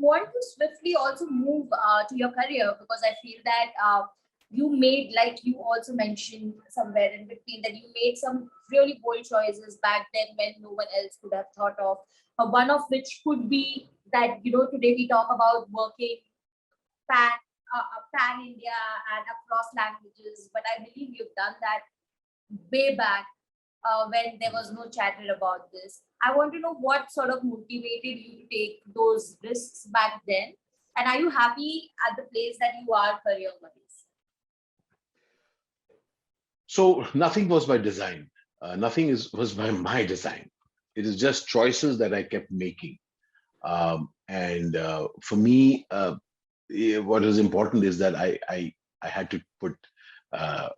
want to swiftly also move to your career, because I feel that you made, like you also mentioned somewhere in between, that you made some really bold choices back then when no one else could have thought of. One of which could be that, today we talk about working pan pan India and across languages, but I believe you've done that way back when there was no chatter about this. I want to know what sort of motivated you to take those risks back then, and are you happy at the place that you are career-wise? So nothing was by design. Nothing was by my design. It is just choices that I kept making. And for me, what is important is that I had to put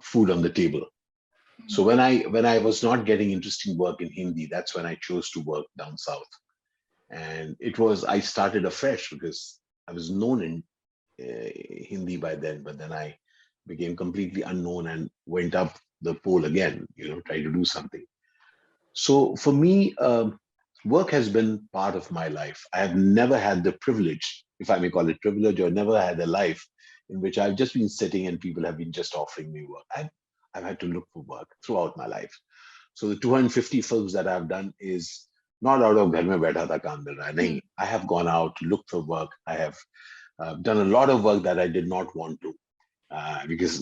food on the table. So when I was not getting interesting work in Hindi, that's when I chose to work down south. And I started afresh because I was known in Hindi by then, but then I became completely unknown and went up the pole again, try to do something. So for me, work has been part of my life. I have never had the privilege, if I may call it privilege, or never had a life in which I've just been sitting and people have been just offering me work. I've had to look for work throughout my life. So the 250 films that I've done is not out of ghar mein baitha tha kaam mil raha hai. Nahi, I have gone out to look for work. I have done a lot of work that I did not want to, because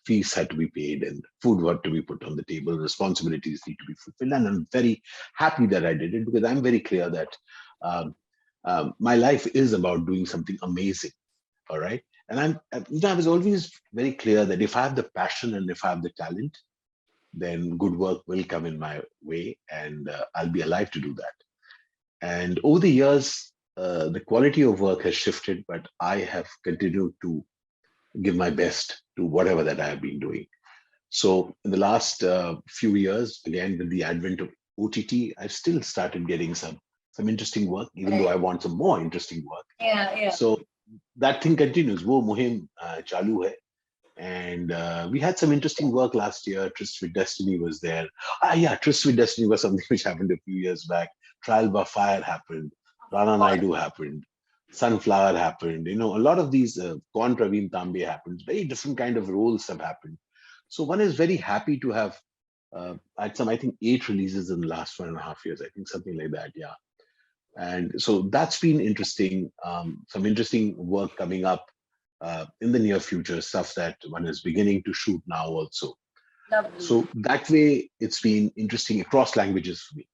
fees had to be paid and food had to be put on the table, responsibilities need to be fulfilled, and I'm very happy that I did it, because I'm very clear that um, my life is about doing something amazing. All right. And I was always very clear that if I have the passion and if I have the talent, then good work will come in my way, and I'll be alive to do that. And over the years, the quality of work has shifted, but I have continued to give my best to whatever that I have been doing. So in the last few years, again with the advent of OTT, I've still started getting some interesting work, even though I want some more interesting work. Yeah. So that thing continues. Wo muhim chalu hai. And we had some interesting work last year. Tryst with Destiny was there. Yeah, Tryst with Destiny was something which happened a few years back. Trial by Fire happened. Rana Naidu happened. Sunflower happened. A lot of these Kon Praveen Tambe happened. Very different kind of roles have happened. So one is very happy to have had some, I think, 8 releases in the last 1.5 years. I think something like that. Yeah. And so that's been interesting. Some interesting work coming up in the near future, stuff that one is beginning to shoot now also. Lovely. So that way, it's been interesting across languages for me.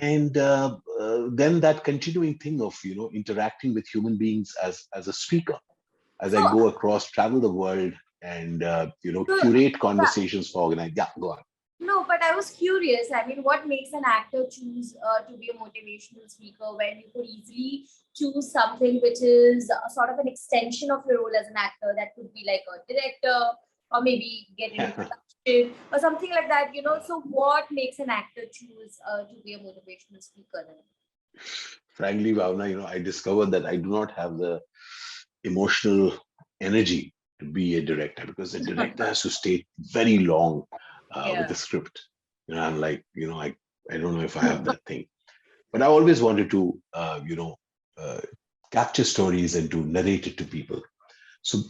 And then that continuing thing of interacting with human beings as a speaker, as I go across, travel the world, and curate conversations for organized. Yeah, go on. No, but I was curious. I mean, what makes an actor choose to be a motivational speaker when you could easily choose something which is sort of an extension of your role as an actor? That could be like a director, or maybe get into production or something like that. So what makes an actor choose to be a motivational speaker then? Frankly, Bhavna, I discovered that I do not have the emotional energy to be a director, because the director has to stay very long with the script. I'm like, I don't know if I have that thing, but I always wanted to, capture stories and to narrate it to people. So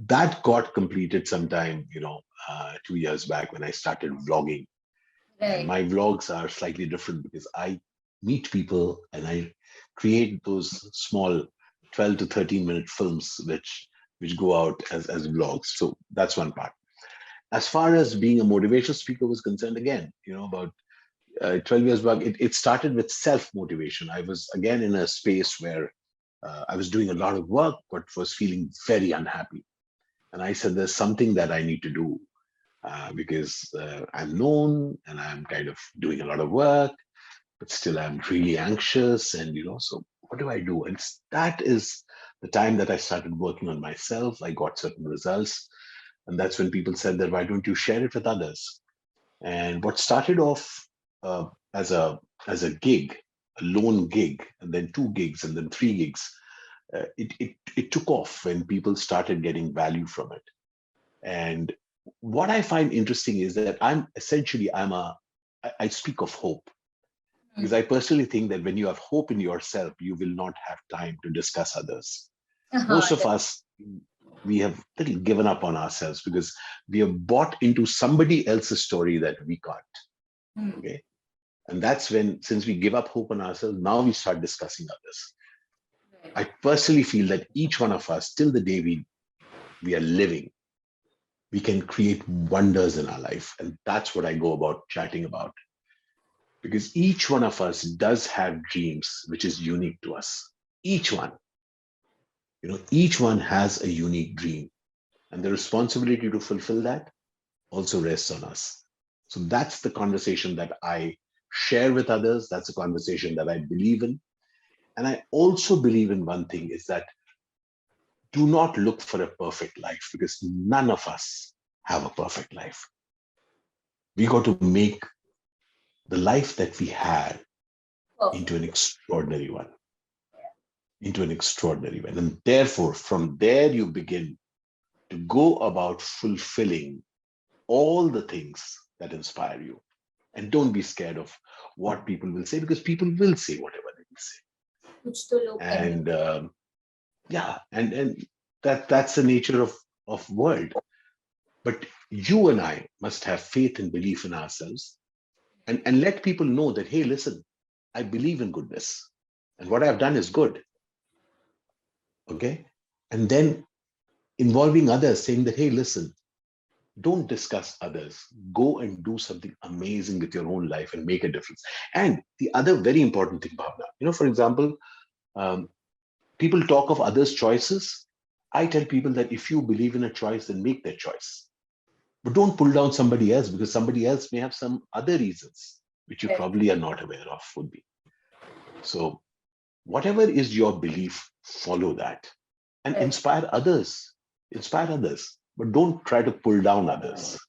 that got completed sometime, 2 years back when I started vlogging. Right. And my vlogs are slightly different because I meet people and I create those small 12 to 13-minute films which go out as vlogs. So that's one part. As far as being a motivational speaker was concerned, again, about 12 years back, it started with self-motivation. I was again in a space where I was doing a lot of work, but was feeling very unhappy. And I said, there's something that I need to do because I'm known and I'm kind of doing a lot of work, but still I'm really anxious. And, so what do I do? And that is the time that I started working on myself. I got certain results. And that's when people said that, why don't you share it with others? And what started off as a gig, a lone gig, and then 2 gigs, and then 3 gigs, it took off when people started getting value from it. And what I find interesting is that I speak of hope. Because I personally think that when you have hope in yourself, you will not have time to discuss others. Most of us, we have little given up on ourselves because we have bought into somebody else's story that we can't. Okay. And that's when, since we give up hope on ourselves, now we start discussing others. I personally feel that each one of us, till the day we are living, we can create wonders in our life. And that's what I go about chatting about. Because each one of us does have dreams, which is unique to us. Each one, each one has a unique dream. And the responsibility to fulfill that also rests on us. So that's the conversation that I share with others. That's a conversation that I believe in. And I also believe in one thing is that do not look for a perfect life because none of us have a perfect life. We got to make the life that we had into an extraordinary one. And therefore, from there, you begin to go about fulfilling all the things that inspire you. And don't be scared of what people will say, because people will say whatever they will say. And and that's the nature of world. But you and I must have faith and belief in ourselves and let people know that, hey, listen, I believe in goodness. And what I've done is good. Okay. And then involving others, saying that, hey, listen, don't discuss others. Go and do something amazing with your own life and make a difference. And the other very important thing, Bhavna, for example, people talk of others' choices. I tell people that if you believe in a choice, then make that choice. But don't pull down somebody else because somebody else may have some other reasons, which you probably are not aware of would be. So whatever is your belief, follow that and inspire others, but don't try to pull down others.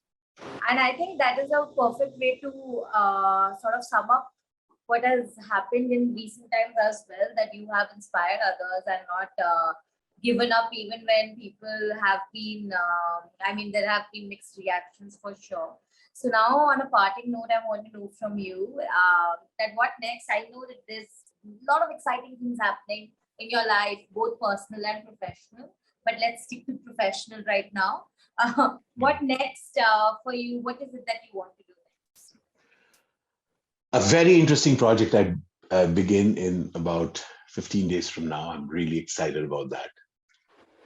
And I think that is a perfect way to sort of sum up what has happened in recent times as well, that you have inspired others and not given up even when people have been, there have been mixed reactions for sure. So now on a parting note, I want to know from you that what next? I know that there's a lot of exciting things happening in your life, both personal and professional, but let's stick to professional right now. What next for you? What is it that you want to do next? A very interesting project I begin in about 15 days from now. I'm really excited about that.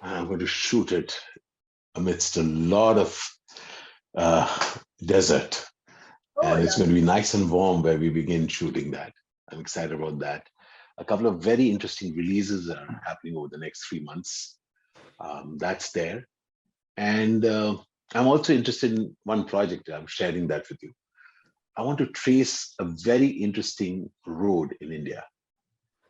I'm going to shoot it amidst a lot of desert. And it's going to be nice and warm where we begin shooting that. I'm excited about that. A couple of very interesting releases are happening over the next 3 months. That's there. And I'm also interested in one project. I'm sharing that with you. I want to trace a very interesting road in India.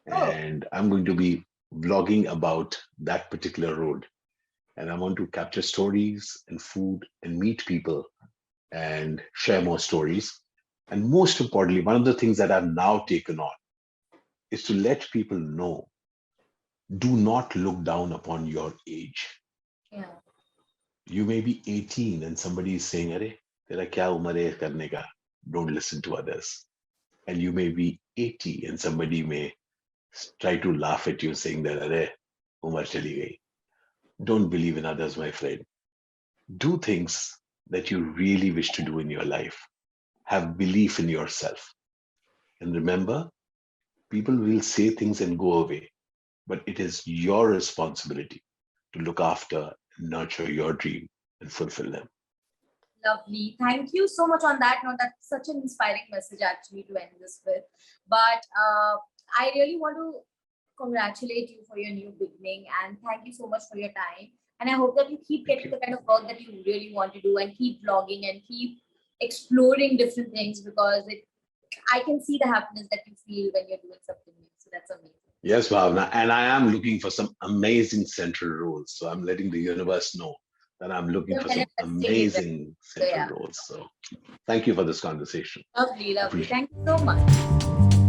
And I'm going to be vlogging about that particular road. And I want to capture stories and food and meet people and share more stories. And most importantly, one of the things that I've now taken on is to let people know, do not look down upon your age. Yeah. You may be 18 and somebody is saying, Are, tera kya umar hai karne ka? Don't listen to others. And you may be 80 and somebody may try to laugh at you saying that, Are, umar chali gayi. Don't believe in others, my friend. Do things that you really wish to do in your life. Have belief in yourself. And remember, people will say things and go away, but it is your responsibility to look after and nurture your dream and fulfill them. Lovely. Thank you so much on that note. That's such an inspiring message actually to end this with. But I really want to congratulate you for your new beginning and thank you so much for your time. And I hope that you keep getting the kind of work that you really want to do and keep vlogging and keep exploring different things because I can see the happiness that you feel when you're doing something new. So that's amazing. Yes, Bhavna. And I am looking for some amazing central roles. So I'm letting the universe know that I'm looking for some amazing central roles. So thank you for this conversation. Lovely, lovely. Thank you so much.